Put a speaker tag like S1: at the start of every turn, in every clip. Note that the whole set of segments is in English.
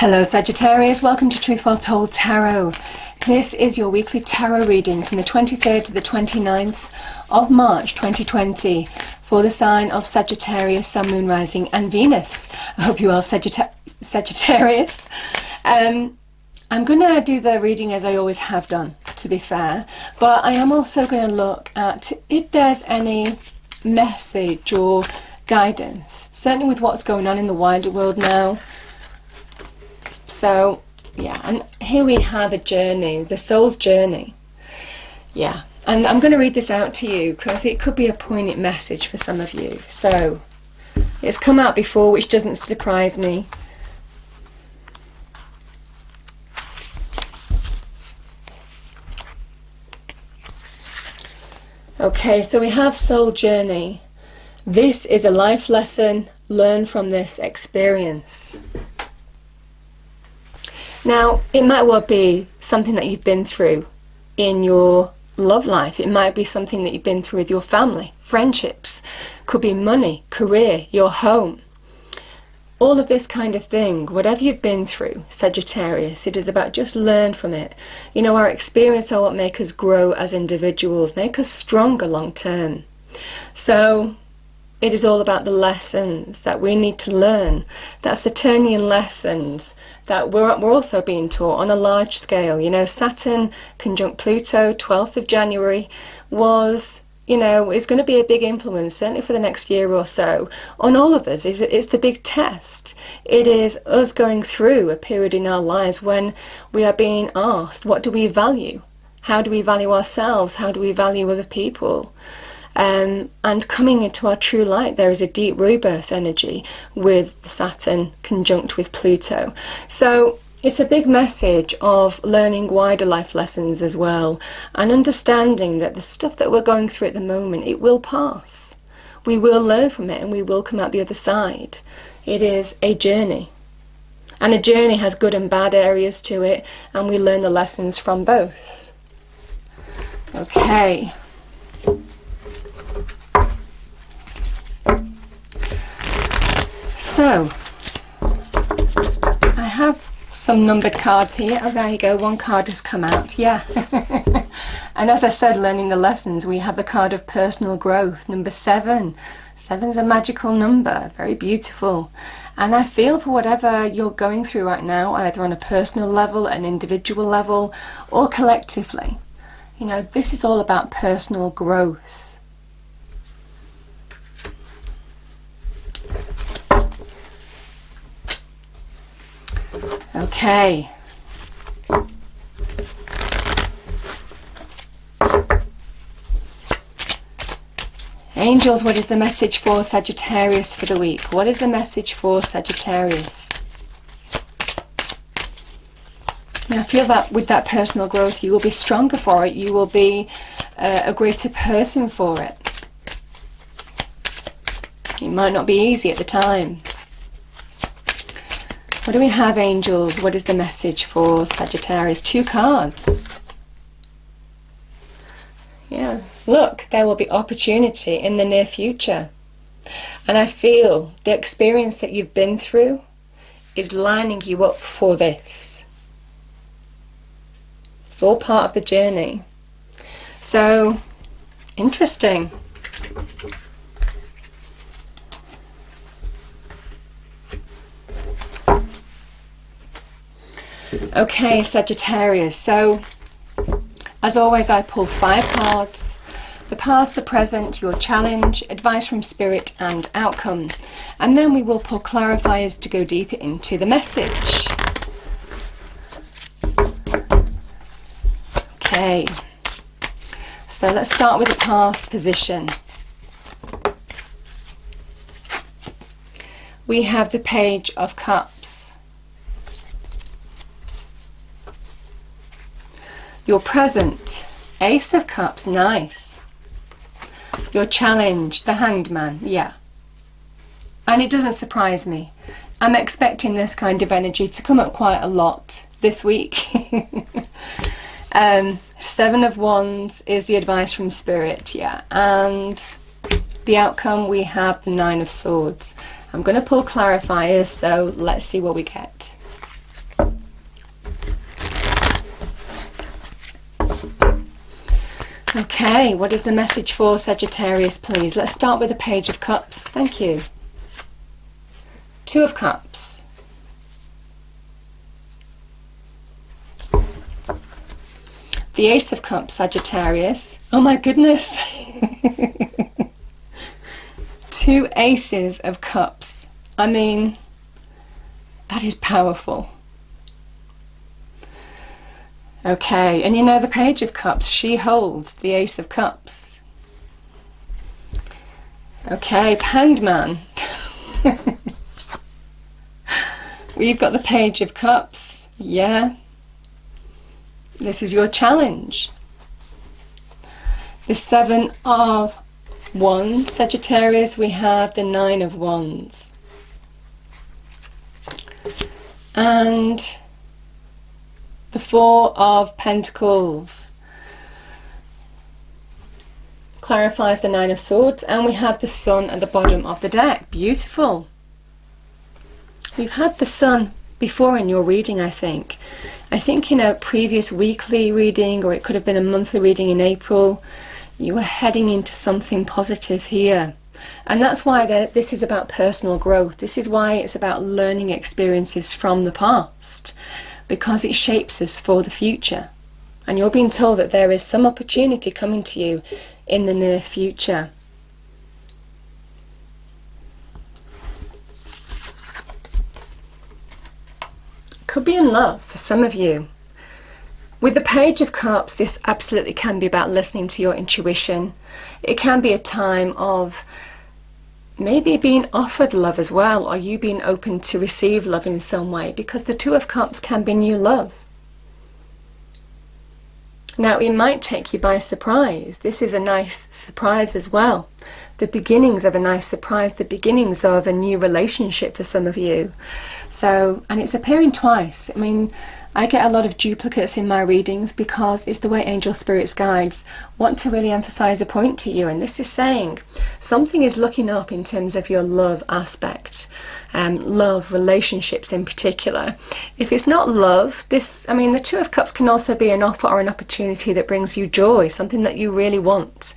S1: Hello Sagittarius, welcome to Truth Well Told Tarot. This is your weekly tarot reading from the 23rd to the 29th of March 2020 for the sign of Sagittarius, Sun, Moon, Rising and Venus. I hope you're well, Sagittarius. I'm going to do the reading as I always have done, to be fair, but I am also going to look at if there's any message or guidance, certainly with what's going on in the wider world now. So yeah, and here we have a journey, the soul's journey. Yeah, and I'm going to read this out to you because it could be a poignant message for some of you. So it's come out before, which doesn't surprise me. Okay, so we have soul journey. This is a life lesson. Learn from this experience. Now, it might well be something that you've been through in your love life. It might be something that you've been through with your family, friendships, could be money, career, your home. All of this kind of thing, whatever you've been through, Sagittarius, it is about just learn from it. You know, our experience are what make us grow as individuals, make us stronger long term. So it is all about the lessons that we need to learn. That's Saturnian lessons that we're also being taught on a large scale. You know, Saturn conjunct Pluto, 12th of January, was, you know, is going to be a big influence, certainly for the next year or so, on all of us. It's the big test. It is us going through a period in our lives when we are being asked, what do we value? How do we value ourselves? How do we value other people? And coming into our true light. There is a deep rebirth energy with Saturn conjunct with Pluto. So it's a big message of learning wider life lessons as well, and understanding that the stuff that we're going through at the moment, it will pass. We will learn from it and we will come out the other side. It is a journey, and a journey has good and bad areas to it, and we learn the lessons from both. Okay. So, I have some numbered cards here. Oh, there you go, one card has come out, yeah. And as I said, learning the lessons, we have the card of personal growth, number 7. 7's a magical number, very beautiful. And I feel for whatever you're going through right now, either on a personal level, an individual level, or collectively. You know, this is all about personal growth. Okay. Angels, what is the message for Sagittarius for the week? What is the message for Sagittarius? Now, I feel that with that personal growth, you will be stronger for it. You will be a greater person for it. It might not be easy at the time. What do we have, angels? What is the message for Sagittarius? 2 cards. Yeah, look, there will be opportunity in the near future. And I feel the experience that you've been through is lining you up for this. It's all part of the journey. So, interesting. Okay, Sagittarius, so as always I pull 5 cards: the past, the present, your challenge, advice from spirit and outcome, and then we will pull clarifiers to go deeper into the message. Okay, so let's start with the past position. We have the Page of Cups. Your present, Ace of Cups, nice. Your challenge, the Hanged Man, yeah. And it doesn't surprise me. I'm expecting this kind of energy to come up quite a lot this week. 7 of Wands is the advice from Spirit, yeah. And the outcome, we have the 9 of Swords. I'm going to pull clarifiers, so let's see what we get. Okay, what is the message for Sagittarius, please? Let's start with the Page of Cups. Thank you. Two of Cups. The Ace of Cups, Sagittarius. Oh my goodness. Two Aces of Cups. I mean, that is powerful. Okay, and you know the Page of Cups, she holds the Ace of Cups. Okay, Hanged Man. We've got the Page of Cups. Yeah. This is your challenge. The Seven of Wands, Sagittarius, we have the Nine of Wands. And the Four of Pentacles clarifies the Nine of Swords, and we have the Sun at the bottom of the deck. Beautiful. We've had the Sun before in your reading, I think. I think in a previous weekly reading, or it could have been a monthly reading in April, you were heading into something positive here. And that's why this is about personal growth. This is why it's about learning experiences from the past, because it shapes us for the future. And you're being told that there is some opportunity coming to you in the near future. Could be in love for some of you. With the Page of Cups, this absolutely can be about listening to your intuition. It can be a time of maybe being offered love as well, or you being open to receive love in some way, because the Two of Cups can be new love. Now, it might take you by surprise. This is a nice surprise as well. The beginnings of a nice surprise, the beginnings of a new relationship for some of you. So, and it's appearing twice. I mean, I get a lot of duplicates in my readings because it's the way angel spirits guides want to really emphasize a point to you. And this is saying something is looking up in terms of your love aspect, love relationships in particular. If it's not love, I mean, the Two of Cups can also be an offer or an opportunity that brings you joy, something that you really want.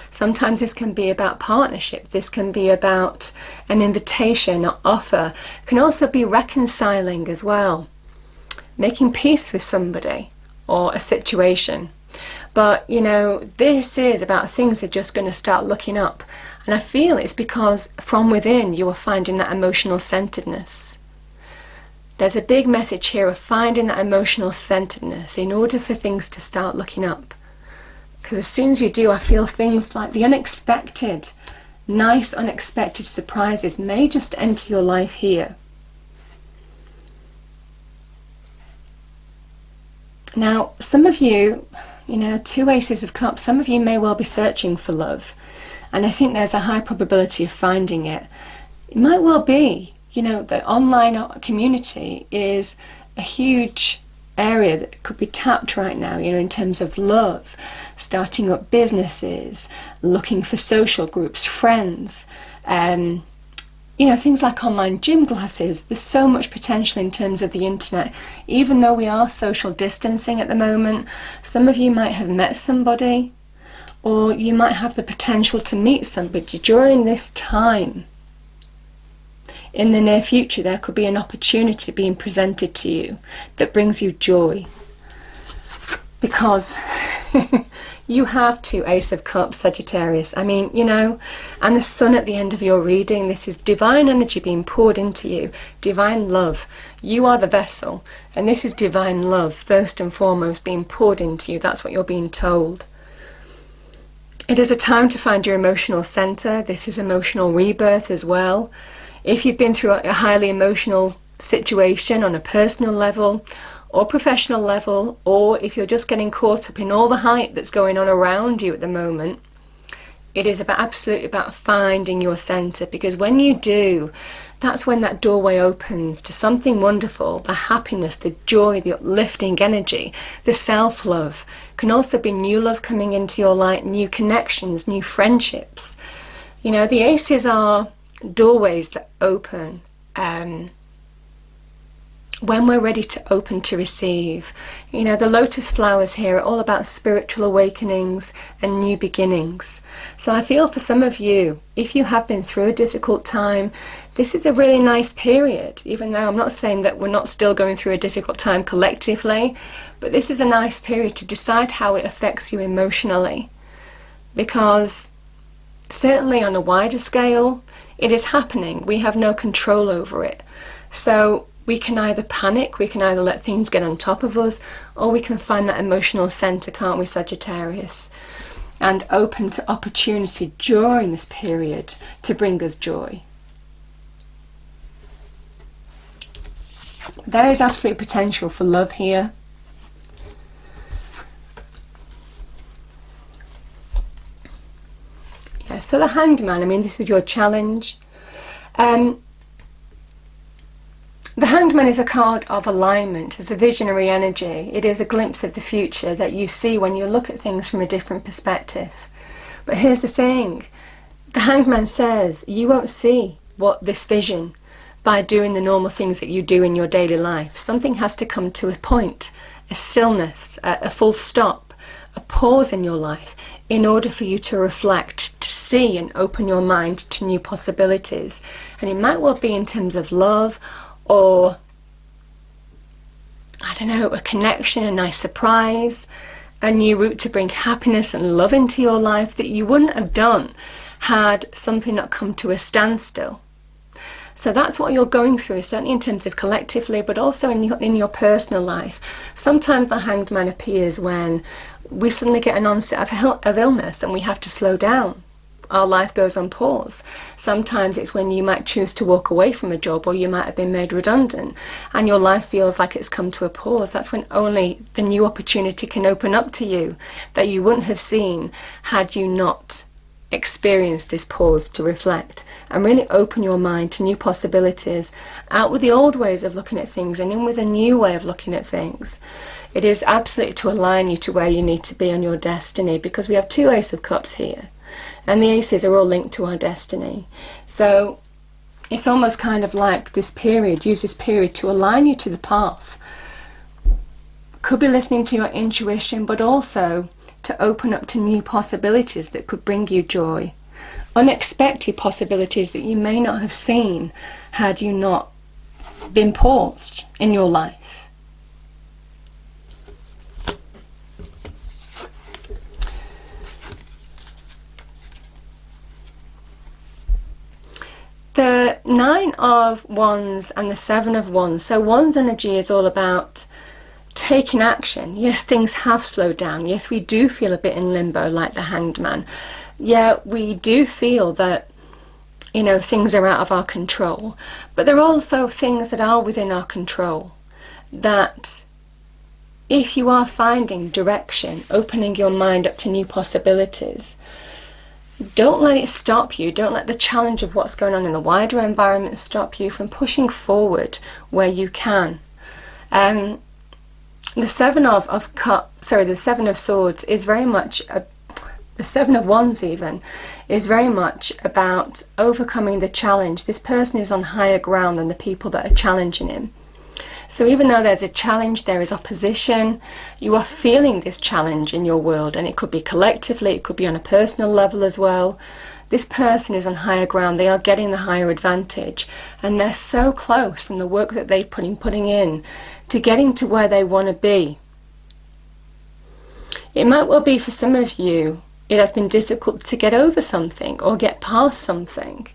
S1: Sometimes this can be about partnership. This can be about an invitation or offer. It can also be reconciling as well, making peace with somebody or a situation. But, you know, this is about things that are just going to start looking up. And I feel it's because from within you are finding that emotional centeredness. There's a big message here of finding that emotional centeredness in order for things to start looking up. Because as soon as you do, I feel things like the unexpected, nice unexpected surprises may just enter your life here. Now, some of you, you know, two Aces of Cups, some of you may well be searching for love. And I think there's a high probability of finding it. It might well be, you know, the online community is a huge area that could be tapped right now, you know, in terms of love, starting up businesses, looking for social groups, friends, you know, things like online gym classes. There's so much potential in terms of the internet. Even though we are social distancing at the moment, some of you might have met somebody, or you might have the potential to meet somebody during this time. In the near future, there could be an opportunity being presented to you that brings you joy. Because you have two Ace of Cups, Sagittarius. I mean, you know, and the Sun at the end of your reading. This is divine energy being poured into you. Divine love. You are the vessel. And this is divine love, first and foremost, being poured into you. That's what you're being told. It is a time to find your emotional center. This is emotional rebirth as well. If you've been through a highly emotional situation on a personal level or professional level, or if you're just getting caught up in all the hype that's going on around you at the moment, it is absolutely about finding your center, because when you do, that's when that doorway opens to something wonderful. The happiness, the joy, the uplifting energy, the self-love. Can also be new love coming into your life, new connections, new friendships. You know, the Aces are doorways that open when we're ready to open to receive. You know, the lotus flowers here are all about spiritual awakenings and new beginnings. So I feel for some of you, if you have been through a difficult time, this is a really nice period, even though I'm not saying that we're not still going through a difficult time collectively, but this is a nice period to decide how it affects you emotionally. Because certainly on a wider scale, it is happening. We have no control over it. So we can either panic, we can either let things get on top of us, or we can find that emotional centre, can't we, Sagittarius? And open to opportunity during this period to bring us joy. There is absolute potential for love here. Yeah, so the Hanged Man, I mean, this is your challenge. The Hanged Man is a card of alignment. It's a visionary energy. It is a glimpse of the future that you see when you look at things from a different perspective. But here's the thing. The Hanged Man says you won't see this vision by doing the normal things that you do in your daily life. Something has to come to a point, a stillness, a full stop, a pause in your life in order for you to reflect, to see and open your mind to new possibilities. And it might well be in terms of love, or, I don't know, a connection, a nice surprise, a new route to bring happiness and love into your life that you wouldn't have done had something not come to a standstill. So that's what you're going through, certainly in terms of collectively, but also in your personal life. Sometimes the Hanged Man appears when we suddenly get an onset of illness and we have to slow down. Our life goes on pause. Sometimes it's when you might choose to walk away from a job, or you might have been made redundant and your life feels like it's come to a pause. That's when only the new opportunity can open up to you that you wouldn't have seen had you not experienced this pause to reflect and really open your mind to new possibilities, out with the old ways of looking at things and in with a new way of looking at things. It is absolutely to align you to where you need to be on your destiny, because we have two Ace of Cups here. And the aces are all linked to our destiny. So it's almost kind of like this period, use this period to align you to the path. Could be listening to your intuition, but also to open up to new possibilities that could bring you joy. Unexpected possibilities that you may not have seen had you not been paused in your life. The Nine of Wands and the Seven of Wands. So Wands energy is all about taking action. Yes, things have slowed down. Yes, we do feel a bit in limbo like the Hanged Man. Yeah, we do feel that, you know, things are out of our control. But there are also things that are within our control. That if you are finding direction, opening your mind up to new possibilities, don't let it stop you. Don't let the challenge of what's going on in the wider environment stop you from pushing forward where you can. The Seven of Swords is very much the Seven of Wands even is very much about overcoming the challenge. This person is on higher ground than the people that are challenging him. So even though there's a challenge, there is opposition, you are feeling this challenge in your world, and it could be collectively, it could be on a personal level as well. This person is on higher ground, they are getting the higher advantage, and they're so close from the work that they've putting in to getting to where they want to be. It might well be for some of you, it has been difficult to get over something or get past something.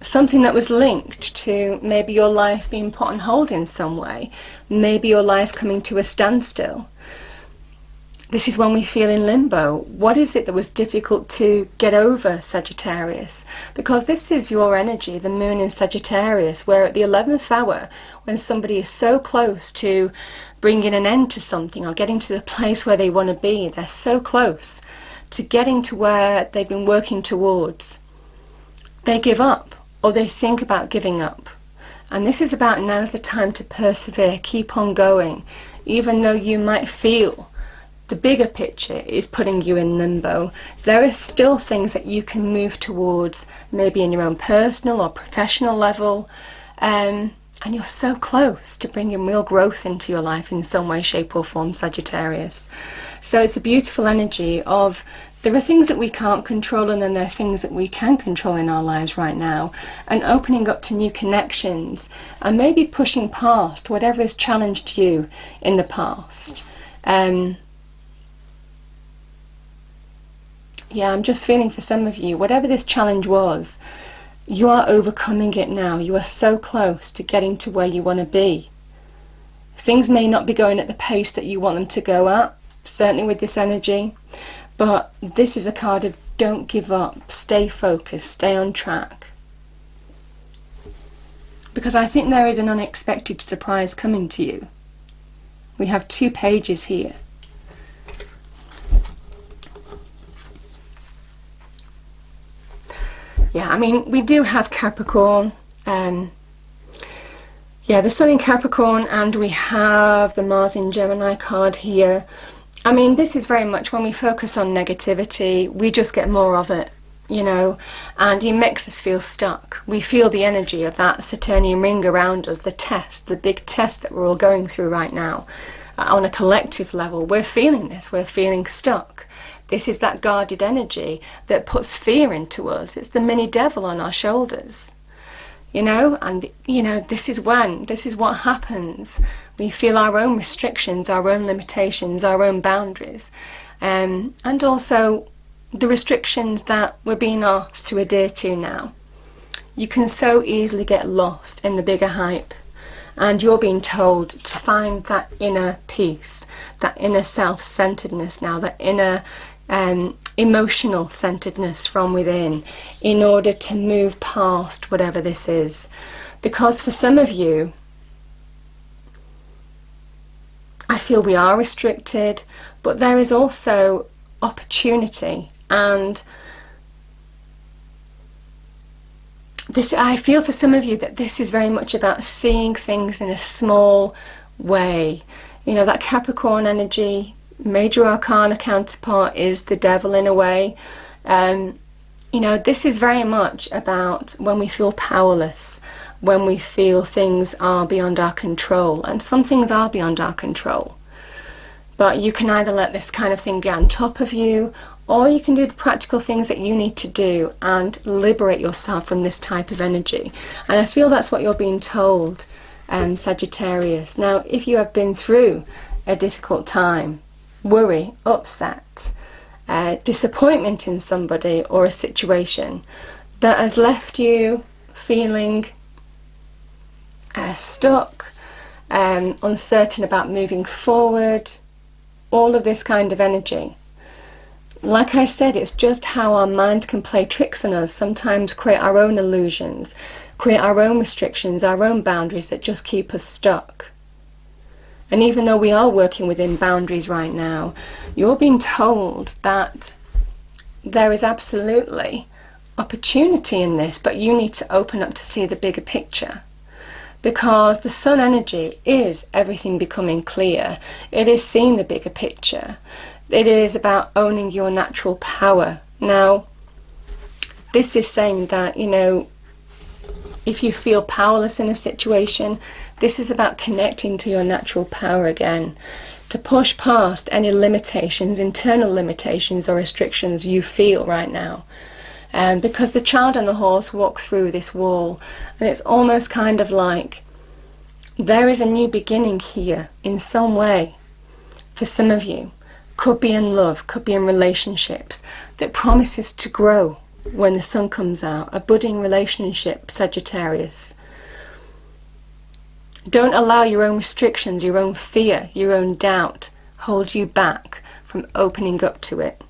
S1: Something that was linked to maybe your life being put on hold in some way, maybe your life coming to a standstill. This is when we feel in limbo. What is it that was difficult to get over, Sagittarius? Because this is your energy, the moon in Sagittarius, where at the 11th hour, when somebody is so close to bringing an end to something or getting to the place where they want to be, they're so close to getting to where they've been working towards, they give up. Or they think about giving up. And this is about now's the time to persevere, keep on going, even though you might feel the bigger picture is putting you in limbo. There are still things that you can move towards, maybe in your own personal or professional level, and you're so close to bringing real growth into your life in some way, shape or form, Sagittarius. So it's a beautiful energy of, there are things that we can't control, and then there are things that we can control in our lives right now, and opening up to new connections, and maybe pushing past whatever has challenged you in the past. Yeah, I'm just feeling for some of you, whatever this challenge was, you are overcoming it now. You are so close to getting to where you want to be. Things may not be going at the pace that you want them to go at, certainly with this energy, but this is a card of don't give up, stay focused, stay on track. Because I think there is an unexpected surprise coming to you. We have 2 pages here. Yeah, I mean, we do have Capricorn, yeah, the Sun in Capricorn, and we have the Mars in Gemini card here. I mean, this is very much when we focus on negativity, we just get more of it, you know, and it makes us feel stuck. We feel the energy of that Saturnian ring around us, the test, the big test that we're all going through right now. On a collective level, we're feeling this, we're feeling stuck. This is that guarded energy that puts fear into us. It's the mini devil on our shoulders, you know, and, you know, this is what happens. We feel our own restrictions, our own limitations, our own boundaries, and also the restrictions that we're being asked to adhere to now. You can so easily get lost in the bigger hype, and you're being told to find that inner peace, that inner self-centeredness now, that inner emotional centeredness from within, in order to move past whatever this is. Because for some of you, I feel we are restricted, but there is also opportunity, and this, I feel for some of you that this is very much about seeing things in a small way. You know, that Capricorn energy, major arcana counterpart is the devil in a way. You know, this is very much about when we feel powerless, when we feel things are beyond our control, and some things are beyond our control. But you can either let this kind of thing get on top of you, or you can do the practical things that you need to do and liberate yourself from this type of energy. And I feel that's what you're being told, Sagittarius. Now, if you have been through a difficult time, worry, upset, disappointment in somebody or a situation that has left you feeling stuck, uncertain about moving forward, all of this kind of energy. Like I said, it's just how our mind can play tricks on us, sometimes create our own illusions, create our own restrictions, our own boundaries that just keep us stuck. And even though we are working within boundaries right now, you're being told that there is absolutely opportunity in this, but you need to open up to see the bigger picture. Because the Sun energy is everything becoming clear. It is seeing the bigger picture. It is about owning your natural power. Now, this is saying that, you know, if you feel powerless in a situation, this is about connecting to your natural power again, to push past any limitations, internal limitations or restrictions you feel right now. Because the child and the horse walk through this wall, and it's almost kind of like there is a new beginning here in some way for some of you. Could be in love, could be in relationships, that promises to grow when the sun comes out. A budding relationship, Sagittarius. Don't allow your own restrictions, your own fear, your own doubt hold you back from opening up to it.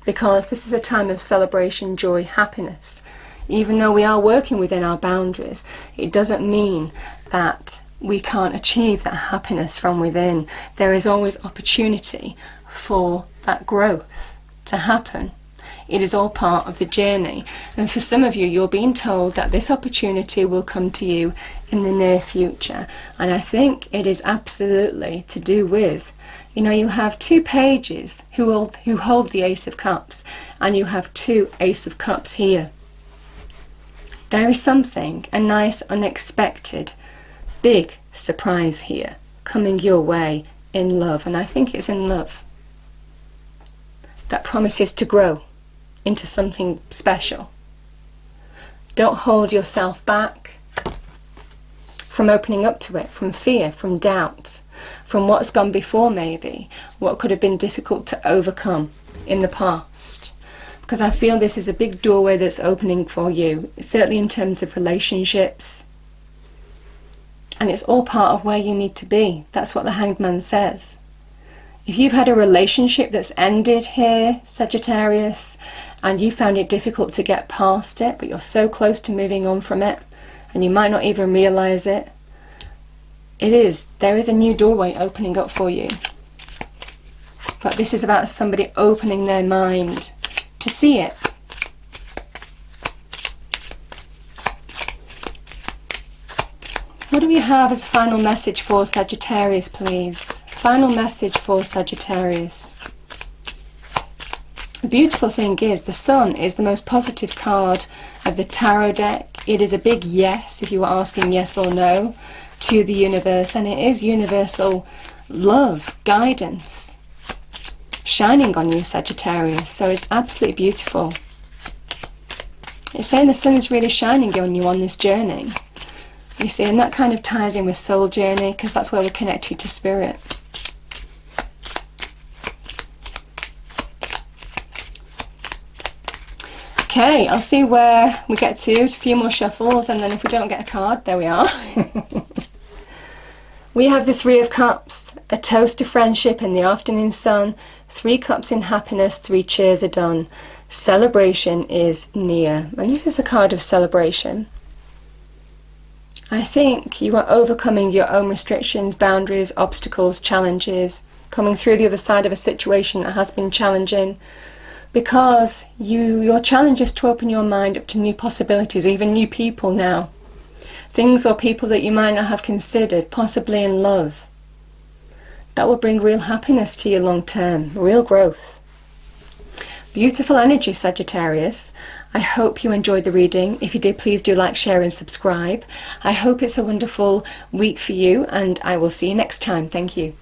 S1: Because this is a time of celebration, joy, happiness. Even though we are working within our boundaries, it doesn't mean that we can't achieve that happiness from within. There is always opportunity for that growth to happen It is all part of the journey. And for some of you, you're being told that this opportunity will come to you in the near future. And I think it is absolutely to do with, you know, you have two pages who hold the Ace of Cups, and you have two Ace of Cups here. There is something, a nice, unexpected, big surprise here coming your way in love. And I think it's in love that promises to grow into something special. Don't hold yourself back from opening up to it, from fear, from doubt, from what's gone before maybe, what could have been difficult to overcome in the past. Because I feel this is a big doorway that's opening for you, certainly in terms of relationships. And it's all part of where you need to be. That's what the Hanged Man says. If you've had a relationship that's ended here, Sagittarius, and you found it difficult to get past it, but you're so close to moving on from it, and you might not even realize it, there is a new doorway opening up for you. But this is about somebody opening their mind to see it. What do we have as final message for Sagittarius, please? Final message for Sagittarius. The beautiful thing is the Sun is the most positive card of the tarot deck. It is a big yes, if you were asking yes or no, to the universe. And it is universal love, guidance, shining on you, Sagittarius. So it's absolutely beautiful. It's saying the Sun is really shining on you on this journey. You see, and that kind of ties in with soul journey, because that's where we're connected to spirit. Okay, I'll see where we get to. A few more shuffles, and then if we don't get a card, there we are. We have the Three of Cups, a toast to friendship in the afternoon sun, 3 cups in happiness, 3 cheers are done. Celebration is near. And this is a card of celebration. I think you are overcoming your own restrictions, boundaries, obstacles, challenges, coming through the other side of a situation that has been challenging, because your challenge is to open your mind up to new possibilities, even new people now. Things or people that you might not have considered, possibly in love. That will bring real happiness to you long term, real growth. Beautiful energy, Sagittarius. I hope you enjoyed the reading. If you did, please do like, share and subscribe. I hope it's a wonderful week for you, and I will see you next time. Thank you.